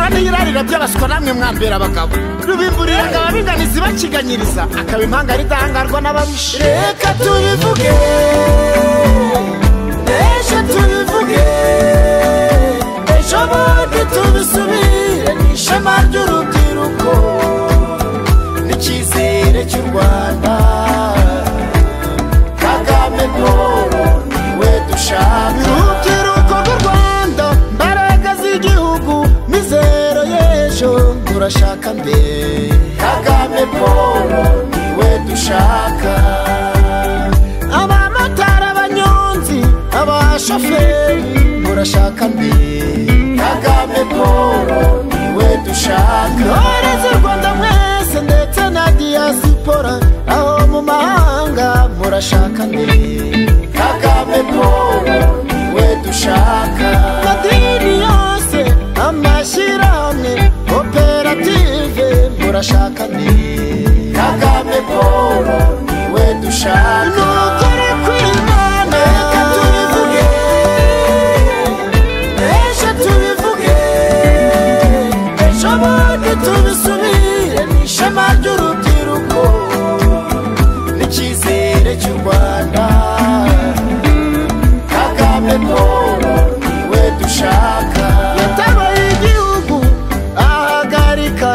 Isura n'irarira by'abaswa namwe mwambera abagabo rubimburira akaba biganiza bakiganyiriza akaba impanga ridahangarwa n'ababishe reka tubivuge ejo tubivuge ejo bundi tubisubire n'ishema ry'urubyiruko n'icyizere cy'u Rwanda Kagame Paul niwe dushaka urubyiruko rw'u Rwanda mbaraga z'igihugu mizero y'ejo turashaka mbe Kagame Paul niwe dushaka abamotari abanyonzi abashoferi murashaka mbe Kagame Paul niwe dushaka ntore z'u Rwanda mwese ndetse na diaspora aho mu mahanga murashaka mbe Kagame Paul niwe dushaka madini yose amashyirahamwe koperative murashaka mbe Kagame Paul niwe dushaka nukuri kw'Imana reka tubivuge ejo tubivuge ejo bundi tubisubire n'ishema ry'urubyiruko n'icyizere cy'u Rwanda Kagame Paul niwe dushaka yatabaye igihugu ahagarika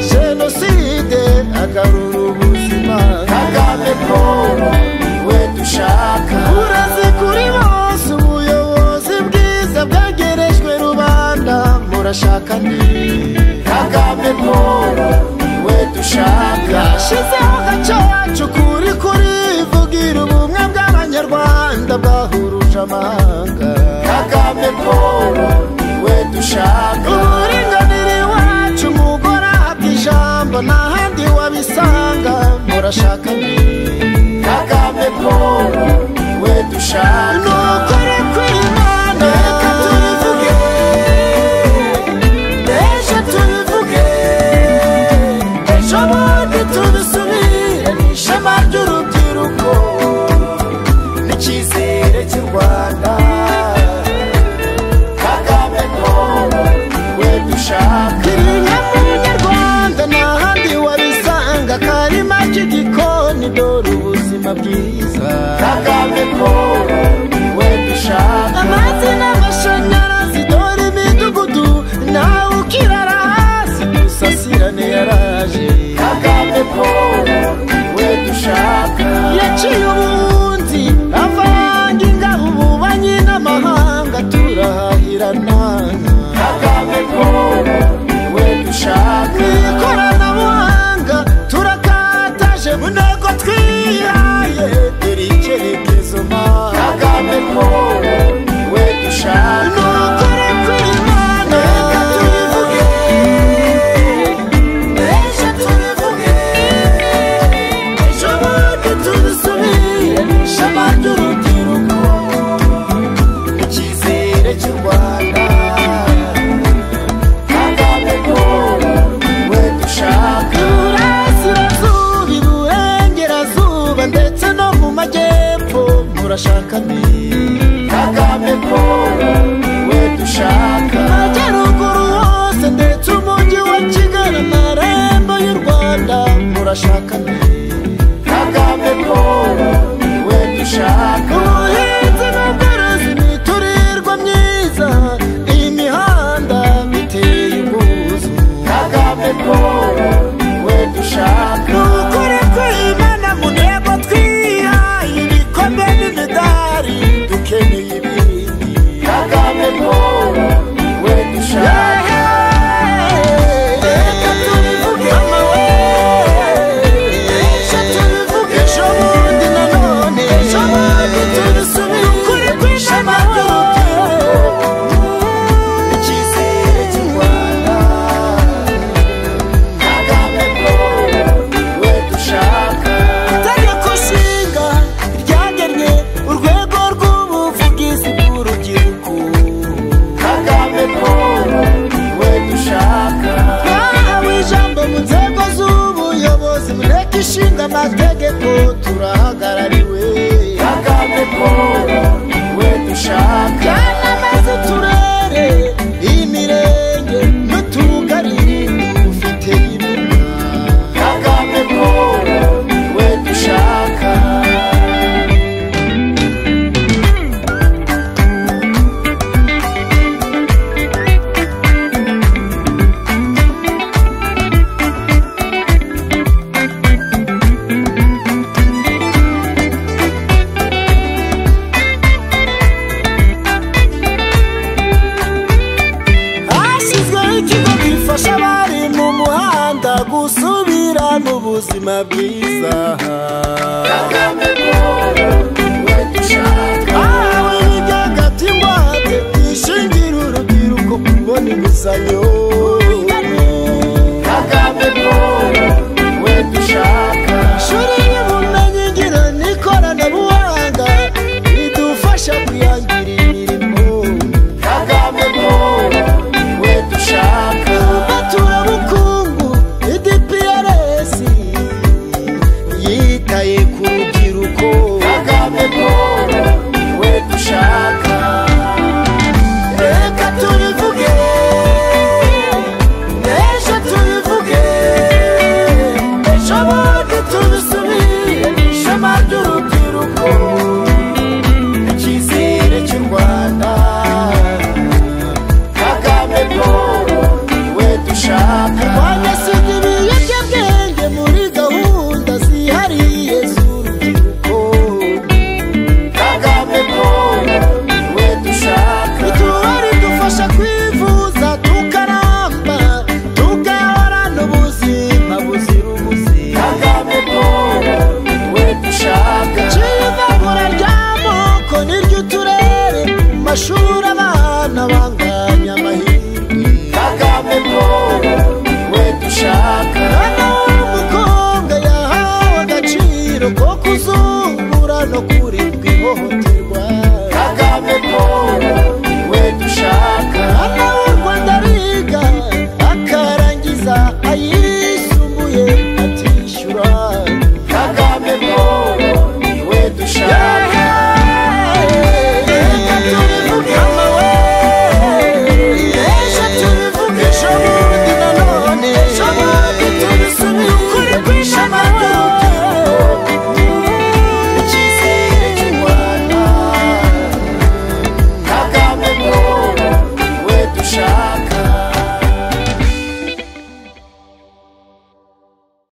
jenoside agarura ubuzima Kagame Paul niwe dushaka urazi kuri bose ubuyobozi bwiza bwegerejwe rubanda murashaka ni Kagame Paul niwe dushaka yashyizeho gacacu kuri vugira ubumwe bw'abanyarwanda bwahuruje amahanga Kagame Paul niwe dushaka uburinganire iwacu umugore ahabwa ijambo n'ahandi wabisanga murashaka ni Kagame Paul niwe dushaka nukuri kw'Imana reka tubivuge ejo tubivuge ejo bundi tubisubire n'ishema ry'urubyiruko n'icyizere cy'u Rwanda Kagame Paul niwe dushaka Umunyarwanda n'ahandi wabisanga karima k'igikoni dore ubuzima bwiza Kagame Paul niwe dushaka amazi n'amashanyarazi dore imidugudu nawe ukirara hasi dusasirane yaraje Kagame Paul niwe dushaka yaciye ubundi avanga ingabo ububanyi n'amahanga turahahirana Kagame Paul niwe dushaka ikoranabuhanga turakataje mu ntego twihaye dore icyerekezo ma Kagame Paul niwe dushaka nukuri kw'Imana reka tubivuge ejo tubivuge ejo bundi tubisubire n'ishema ry'urubyiruko n'icyizere cy'u Rwanda Kagame Paul niwe dushaka Burasirazuba iburengerazuba ndetse no mu majyepfo murashaka ni Kagame Paul niwe dushaka amajyaruguru hose ndetse umujyi wa Kigali amarembo y'u Rwanda murashaka ni Kagame Paul niwe dushaka ubuhinzi n'ubworozi imiturirwa myiza imihanda biteye ubwuzu Kagame Paul niwe dushaka nukuri kw'Imana mu ntego twihaye ibikombe n'imidari gusubirana ubuzima bwiza. Kagame Paul niwe dushaka. Awe bijyagati ngwate ishingira urubyiruko kubona inguzanyo.